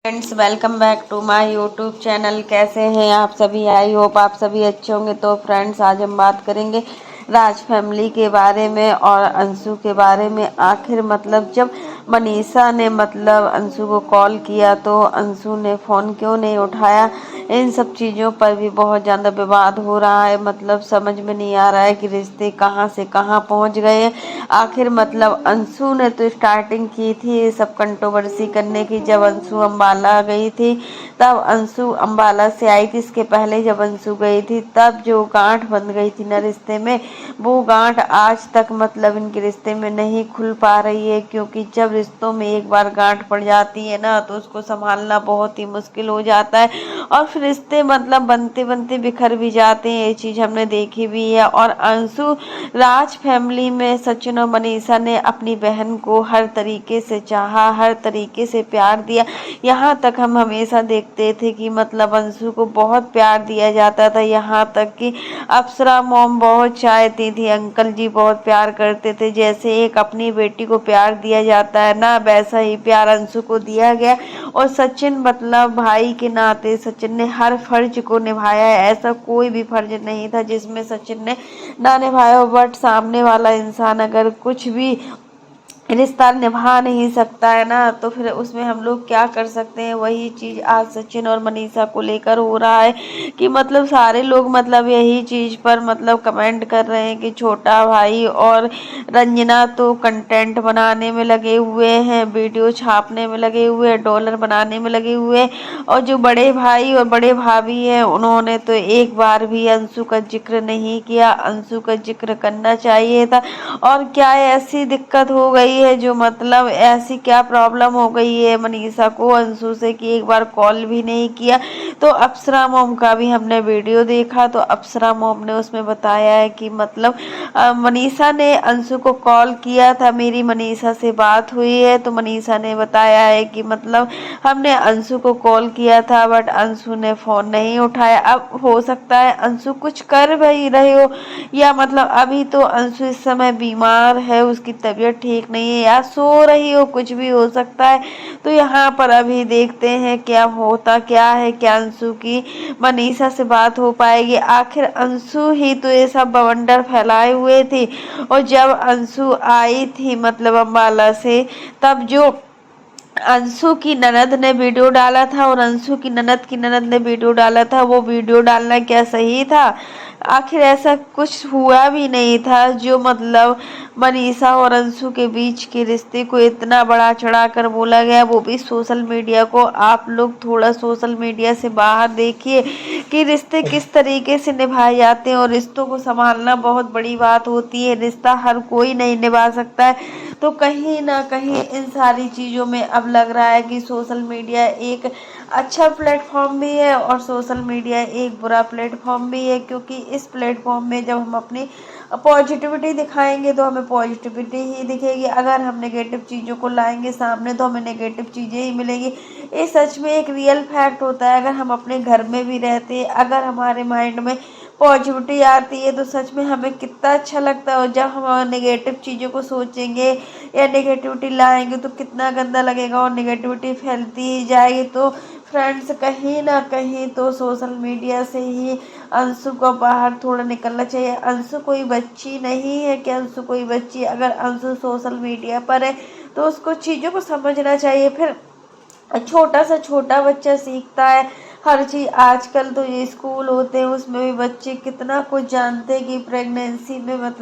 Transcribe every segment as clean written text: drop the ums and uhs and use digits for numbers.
Friends, welcome back to my YouTube channel. कैसे हैं आप सभी? आई होप आप सभी अच्छे होंगे। तो फ्रेंड्स, आज हम बात करेंगे राज फैमिली के बारे में और अंशु के बारे में। आखिर जब मनीषा ने अंशु को कॉल किया तो अंशु ने फ़ोन क्यों नहीं उठाया, इन सब चीज़ों पर भी बहुत ज़्यादा विवाद हो रहा है। समझ में नहीं आ रहा है कि रिश्ते कहाँ से कहाँ पहुँच गए हैं। आखिर अंशु ने तो स्टार्टिंग की थी ये सब कंट्रोवर्सी करने की, जब अंशु अम्बाला गई थी। तब अंशु अम्बाला से आई थी। इसके पहले जब अंशु गई थी तब जो गांठ बन गई थी ना रिश्ते में, वो गांठ आज तक इनके रिश्ते में नहीं खुल पा रही है। क्योंकि जब रिश्तों में एक बार गांठ पड़ जाती है ना तो उसको संभालना बहुत ही मुश्किल हो जाता है और फिर रिश्ते बनते बनते बिखर भी जाते हैं। ये चीज़ हमने देखी भी है। और अंशु राज फैमिली में सचिन और मनीषा ने अपनी बहन को हर तरीके से चाहा, हर तरीके से प्यार दिया। यहाँ तक हम हमेशा देखते थे कि अंशु को बहुत प्यार दिया जाता था। यहाँ तक कि अप्सरा मॉम बहुत चाहती थी, अंकल जी बहुत प्यार करते थे। जैसे एक अपनी बेटी को प्यार दिया जाता है ना, वैसा ही प्यार अंशु को दिया गया। और सचिन भाई के नाते सचिन ने हर फर्ज को निभाया है। ऐसा कोई भी फर्ज नहीं था जिसमें सचिन ने ना निभाया। बट सामने वाला इंसान अगर कुछ भी रिश्ता निभा नहीं सकता है ना, तो फिर उसमें हम लोग क्या कर सकते हैं। वही चीज़ आज सचिन और मनीषा को लेकर हो रहा है कि सारे लोग यही चीज़ पर कमेंट कर रहे हैं कि छोटा भाई और रंजना तो कंटेंट बनाने में लगे हुए हैं, वीडियो छापने में लगे हुए हैं, डॉलर बनाने में लगे हुए हैं। और जो बड़े भाई और बड़े भाभी हैं उन्होंने तो एक बार भी अंशु का जिक्र नहीं किया। अंशु का जिक्र करना चाहिए था। और क्या ऐसी दिक्कत हो गई है जो ऐसी क्या प्रॉब्लम हो गई है मनीषा को अंशु से कि एक बार कॉल भी नहीं किया। तो अप्सरा मोम का भी हमने वीडियो देखा तो अप्सरा मोम ने उसमें बताया है कि मनीषा ने अंशु को कॉल किया था, मेरी मनीषा से बात हुई है। तो मनीषा ने बताया है कि हमने अंशु को कॉल किया था बट अंशु ने फ़ोन नहीं उठाया। अब हो सकता है अंशु कुछ कर भी रहे हो या अभी तो अंशु इस समय बीमार है, उसकी तबीयत ठीक नहीं है या सो रही हो, कुछ भी हो सकता है। तो यहाँ पर अभी देखते हैं क्या होता क्या है, क्या अंशु की मनीषा से बात हो पाएगी। आखिर अंशु ही तो ये सब बवंडर फैलाए हुए थी। और जब अंशु आई थी अम्बाला से, तब जो अंशु की ननद ने वीडियो डाला था और अंशु की ननद ने वीडियो डाला था, वो वीडियो डालना क्या सही था? आखिर ऐसा कुछ हुआ भी नहीं था जो मनीषा और अंशु के बीच के रिश्ते को इतना बड़ा चढ़ाकर बोला गया, वो भी सोशल मीडिया को। आप लोग थोड़ा सोशल मीडिया से बाहर देखिए कि रिश्ते किस तरीके से निभाए जाते हैं। और रिश्तों को संभालना बहुत बड़ी बात होती है, रिश्ता हर कोई नहीं निभा सकता है। तो कहीं ना कहीं इन सारी चीज़ों में अब लग रहा है कि सोशल मीडिया एक अच्छा प्लेटफॉर्म भी है और सोशल मीडिया एक बुरा प्लेटफॉर्म भी है। क्योंकि इस प्लेटफॉर्म में जब हम अपनी पॉजिटिविटी दिखाएंगे तो हमें पॉजिटिविटी ही दिखेगी, अगर हम नेगेटिव चीज़ों को लाएंगे सामने तो हमें नेगेटिव चीज़ें ही मिलेंगी। ये सच में एक रियल फैक्ट होता है। अगर हम अपने घर में भी रहते, अगर हमारे माइंड में पॉजिटिविटी आती है तो सच में हमें कितना अच्छा लगता है। और जब हम नेगेटिव चीज़ों को सोचेंगे या नेगेटिविटी लाएंगे तो कितना गंदा लगेगा और नेगेटिविटी फैलती ही जाएगी। तो फ्रेंड्स, कहीं ना कहीं तो सोशल मीडिया से ही अंशु को बाहर थोड़ा निकलना चाहिए। अंशु कोई बच्ची नहीं है कि अंशु कोई बच्ची, अगर अंशु सोशल मीडिया पर है तो उसको चीज़ों को समझना चाहिए। फिर छोटा से छोटा बच्चा सीखता है हर चीज़। आजकल तो ये स्कूल होते हैं उसमें भी बच्चे कितना कुछ जानते हैं कि प्रेगनेंसी में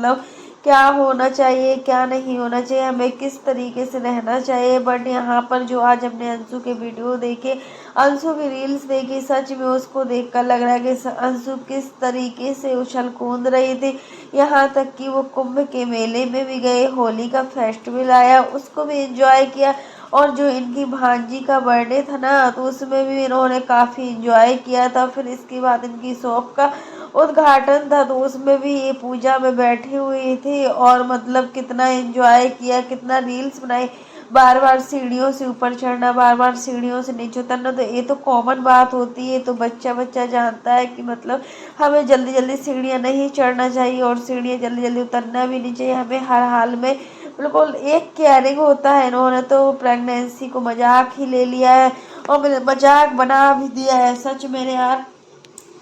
क्या होना चाहिए, क्या नहीं होना चाहिए, हमें किस तरीके से रहना चाहिए। बट यहाँ पर जो आज हमने अंशु के वीडियो देखे, अंशु की रील्स देखी, सच में उसको देखकर लग रहा है कि अंशु किस तरीके से उछल कूद रही थी। यहाँ तक कि वो कुंभ के मेले में भी गए, होली का फेस्टिवल आया उसको भी एंजॉय किया। और जो इनकी भांजी का बर्थडे था ना तो उसमें भी इन्होंने काफ़ी एंजॉय किया था। फिर इसके बाद इनकी शॉप का उद्घाटन था तो उसमें भी ये पूजा में बैठी हुई थी और कितना एंजॉय किया, कितना रील्स बनाई। बार बार सीढ़ियों से ऊपर चढ़ना, बार बार सीढ़ियों से नीचे उतरना, तो ये तो कॉमन बात होती है। तो बच्चा बच्चा जानता है कि हमें जल्दी जल्दी सीढ़ियाँ नहीं चढ़ना चाहिए और सीढ़ियाँ जल्दी जल्दी उतरना भी नहीं चाहिए। हमें हर हाल में बिल्कुल एक केयरिंग होता है, इन्होंने तो प्रेगनेंसी को मजाक ही ले लिया है और मजाक बना भी दिया है। सच में यार,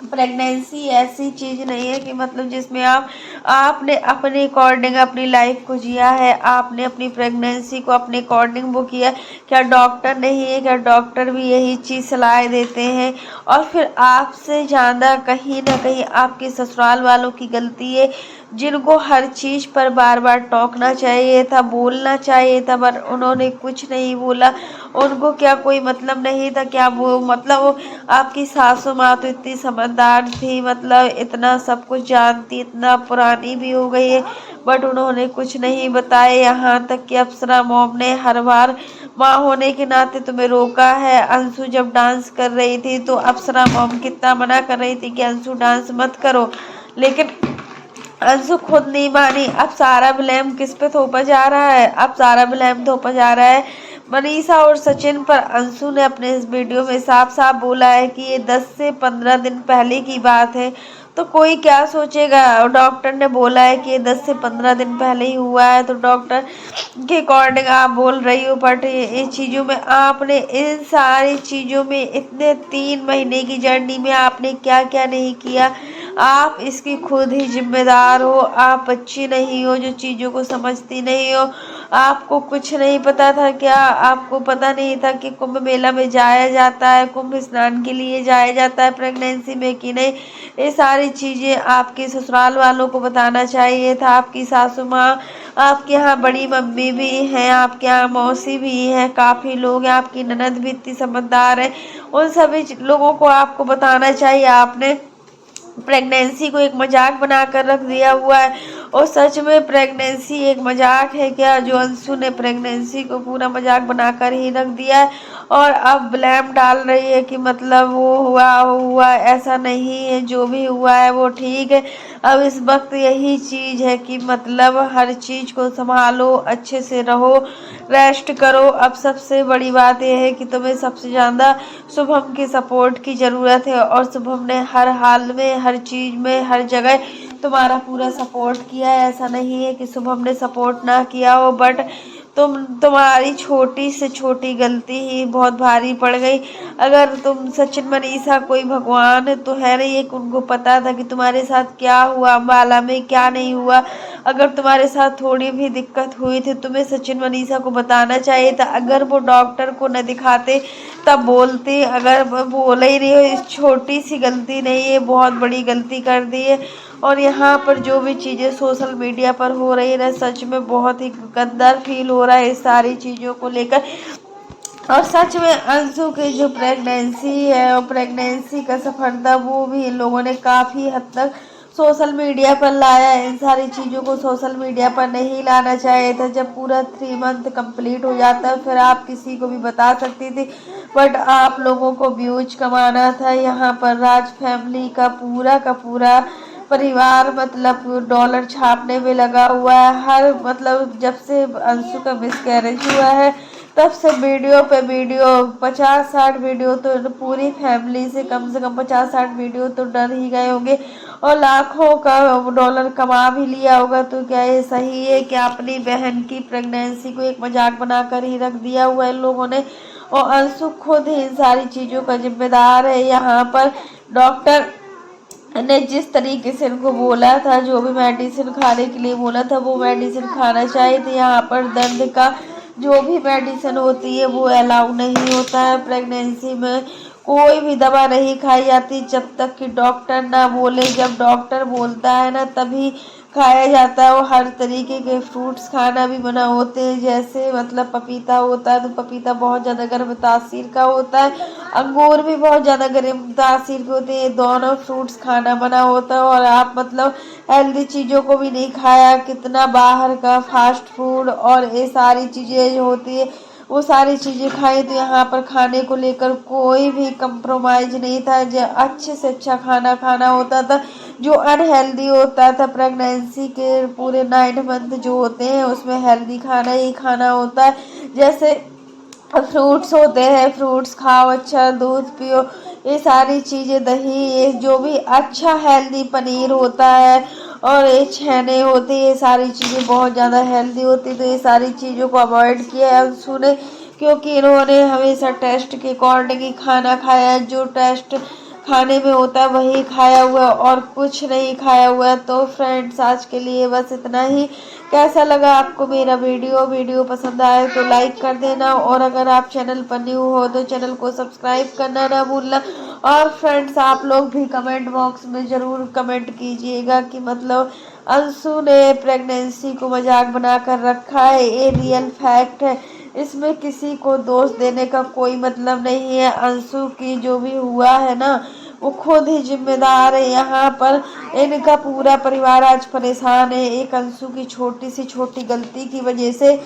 प्रेगनेंसी ऐसी चीज नहीं है कि मतलब जिसमें आपने अपने अकॉर्डिंग अपनी लाइफ को जिया है, आपने अपनी प्रेगनेंसी को अपने अकॉर्डिंग वो किया। क्या डॉक्टर नहीं है, क्या डॉक्टर भी यही चीज सलाह देते हैं? और फिर आपसे ज्यादा कहीं ना कहीं आपके ससुराल वालों की गलती है, जिनको हर चीज पर बार बार टोकना चाहिए था, बोलना चाहिए था, पर उन्होंने कुछ नहीं बोला। उनको क्या कोई मतलब नहीं था क्या? वो मतलब वो आपकी सासू माँ तो इतनी समझदार थी, मतलब इतना सब कुछ जानती, इतना पुरानी भी हो गई है, बट उन्होंने कुछ नहीं बताया। यहाँ तक कि अप्सरा मॉम ने हर बार माँ होने के नाते तुम्हें रोका है। अंशु जब डांस कर रही थी तो अप्सरा मॉम कितना मना कर रही थी कि अंशु डांस मत करो, लेकिन अंशु खुद नहीं मानी। अब सारा ब्लेम किस पे थोपा जा रहा है? अब सारा ब्लेम थोपा जा रहा है मनीषा और सचिन पर। अंशु ने अपने इस वीडियो में साफ साफ बोला है कि ये 10 से 15 दिन पहले की बात है, तो कोई क्या सोचेगा। डॉक्टर ने बोला है कि ये 10 से 15 दिन पहले ही हुआ है, तो डॉक्टर के अकॉर्डिंग आप बोल रही हो, बट इन चीज़ों में आपने, इन सारी चीज़ों में, इतने 3 महीने की जर्नी में आपने क्या क्या नहीं किया। आप इसकी खुद ही जिम्मेदार हो। आप बच्ची नहीं हो जो चीज़ों को समझती नहीं हो। आपको कुछ नहीं पता था क्या? आपको पता नहीं था कि कुंभ मेला में जाया जाता है, कुंभ स्नान के लिए जाया जाता है प्रेगनेंसी में कि नहीं? ये सारी चीज़ें आपके ससुराल वालों को बताना चाहिए था। आपकी सासू माँ, आपके यहाँ बड़ी मम्मी भी हैं, आपके यहाँ मौसी भी हैं, काफ़ी लोग हैं, आपकी ननद भी इतनी समझदार है, उन सभी लोगों को आपको बताना चाहिए। आपने प्रेगनेंसी को एक मजाक बनाकर रख दिया हुआ है। और सच में प्रेगनेंसी एक मजाक है क्या? जो अंशु ने प्रेगनेंसी को पूरा मजाक बनाकर ही रख दिया है और अब ब्लेम डाल रही है कि मतलब वो हुआ। ऐसा नहीं है, जो भी हुआ है वो ठीक है। अब इस वक्त यही चीज है कि मतलब हर चीज को संभालो, अच्छे से रहो, रेस्ट करो। अब सबसे बड़ी बात यह है कि तुम्हें सबसे ज्यादा शुभम की सपोर्ट की जरूरत है, और शुभम ने हर हाल में, हर चीज में, हर जगह तुम्हारा पूरा सपोर्ट किया है। ऐसा नहीं है कि शुभम ने सपोर्ट ना किया हो, बट तुम्हारी छोटी से छोटी गलती ही बहुत भारी पड़ गई। अगर तुम, सचिन मनीषा कोई भगवान तो है नहीं, एक उनको पता था कि तुम्हारे साथ क्या हुआ, अम्बाला में क्या नहीं हुआ। अगर तुम्हारे साथ थोड़ी भी दिक्कत हुई थी, तुम्हें सचिन मनीषा को बताना चाहिए था। अगर वो डॉक्टर को न दिखाते तब बोलते। अगर वो बोले ही नहीं हो, इस छोटी सी गलती नहीं है, बहुत बड़ी गलती कर दी है। और यहाँ पर जो भी चीज़ें सोशल मीडिया पर हो रही है ना, सच में बहुत ही गंदा फील हो रहा है इस सारी चीज़ों को लेकर। और सच में अंशु की जो प्रेगनेंसी है और प्रेगनेंसी का सफर था, वो भी इन लोगों ने काफ़ी हद तक सोशल मीडिया पर लाया है। इन सारी चीज़ों को सोशल मीडिया पर नहीं लाना चाहिए था। जब पूरा 3 मंथ कंप्लीट हो जाता है फिर आप किसी को भी बता सकती थी, बट आप लोगों को व्यूज कमाना था। यहाँ पर राज फैमिली का पूरा परिवार मतलब डॉलर छापने में लगा हुआ है। हर मतलब जब से अंशु का मिसकैरेज हुआ है तब से वीडियो पे वीडियो, 50-60 वीडियो तो पूरी फैमिली से कम 50-60 वीडियो तो डर ही गए होंगे, और लाखों का डॉलर कमा भी लिया होगा। तो क्या ये सही है कि अपनी बहन की प्रेगनेंसी को एक मजाक बनाकर ही रख दिया हुआ है इन लोगों ने? और अंशु खुद ही इन सारी चीज़ों का जिम्मेदार है। यहाँ पर डॉक्टर ने जिस तरीके से इनको बोला था, जो भी मेडिसिन खाने के लिए बोला था, वो मेडिसिन खाना चाहिए थे। यहाँ पर दर्द का जो भी मेडिसिन होती है वो अलाउ नहीं होता है प्रेगनेंसी में। कोई भी दवा नहीं खाई जाती जब तक कि डॉक्टर ना बोले। जब डॉक्टर बोलता है ना तभी खाया जाता है। और हर तरीके के फ्रूट्स खाना भी मना होते हैं, जैसे मतलब पपीता होता है तो पपीता बहुत ज़्यादा गर्म तासीर का होता है, अंगूर भी बहुत ज़्यादा गर्म तासीर के होते हैं। दोनों फ्रूट्स खाना मना होता है। और आप मतलब हेल्दी चीज़ों को भी नहीं खाया, कितना बाहर का फास्ट फूड और ये सारी चीज़ें जो होती है वो सारी चीज़ें खाई। तो यहाँ पर खाने को लेकर कोई भी कंप्रोमाइज नहीं था। जो अच्छे से अच्छा खाना खाना होता था, जो अनहेल्दी होता था प्रेगनेंसी के पूरे 9 मंथ जो होते हैं उसमें हेल्दी खाना ही खाना होता है। जैसे फ्रूट्स होते हैं, फ्रूट्स खाओ, अच्छा दूध पियो, ये सारी चीज़ें, दही, ये जो भी अच्छा हेल्दी पनीर होता है और ये छेने होते, ये सारी चीज़ें बहुत ज़्यादा हेल्दी होती, तो ये सारी चीज़ों को अवॉइड किया है अंशु ने, क्योंकि इन्होंने हमेशा टेस्ट के अकॉर्डिंग ही खाना खाया है। जो टेस्ट खाने में होता है वही खाया हुआ है और कुछ नहीं खाया हुआ है। तो फ्रेंड्स आज के लिए बस इतना ही। कैसा लगा आपको मेरा वीडियो पसंद आए तो लाइक कर देना, और अगर आप चैनल पर न्यू हो तो चैनल को सब्सक्राइब करना ना भूलना। और फ्रेंड्स आप लोग भी कमेंट बॉक्स में ज़रूर कमेंट कीजिएगा कि मतलब अंशु ने प्रेगनेंसी को मजाक बनाकर रखा है, ये रियल फैक्ट है। इसमें किसी को दोष देने का कोई मतलब नहीं है। अंशु की जो भी हुआ है ना, वो खुद ही जिम्मेदार है। यहाँ पर इनका पूरा परिवार आज परेशान है, एक अंशु की छोटी सी छोटी गलती की वजह से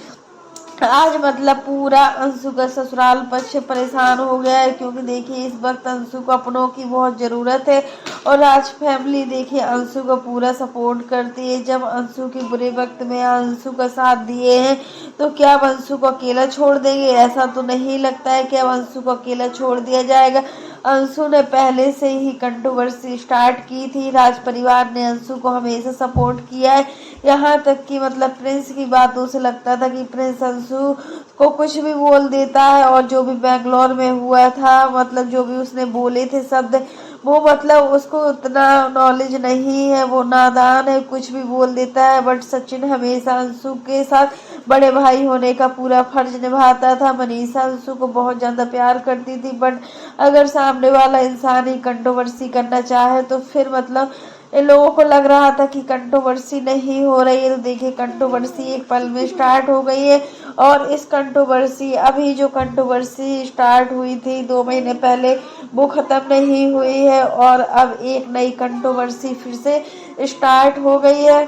आज मतलब पूरा अंशु का ससुराल पक्ष परेशान हो गया है। क्योंकि देखिए इस वक्त अंशु को अपनों की बहुत ज़रूरत है, और राज फैमिली देखिए अंशु को पूरा सपोर्ट करती है। जब अंशु के बुरे वक्त में अंशु का साथ दिए हैं, तो क्या अब अंशु को अकेला छोड़ देंगे? ऐसा तो नहीं लगता है कि अब अंशु को अकेला छोड़ दिया जाएगा। अंशु ने पहले से ही कंट्रोवर्सी स्टार्ट की थी, राज परिवार ने अंशु को हमेशा सपोर्ट किया है। यहाँ तक कि मतलब प्रिंस की बातों से लगता था कि प्रिंस अंशु को कुछ भी बोल देता है, और जो भी बेंगलोर में हुआ था, मतलब जो भी उसने बोले थे शब्द, वो मतलब उसको उतना नॉलेज नहीं है, वो नादान है, कुछ भी बोल देता है। बट सचिन हमेशा अंशु के साथ बड़े भाई होने का पूरा फर्ज निभाता था। मनीषा अंशु को बहुत ज़्यादा प्यार करती थी, बट अगर सामने वाला इंसान ही कंट्रोवर्सी करना चाहे तो फिर मतलब इन लोगों को लग रहा था कि कंट्रोवर्सी नहीं हो रही है। तो देखिए कंट्रोवर्सी एक पल में स्टार्ट हो गई है, और इस कंट्रोवर्सी अभी जो कंट्रोवर्सी स्टार्ट हुई थी 2 महीने पहले, वो ख़त्म नहीं हुई है, और अब एक नई कंट्रोवर्सी फिर से स्टार्ट हो गई है।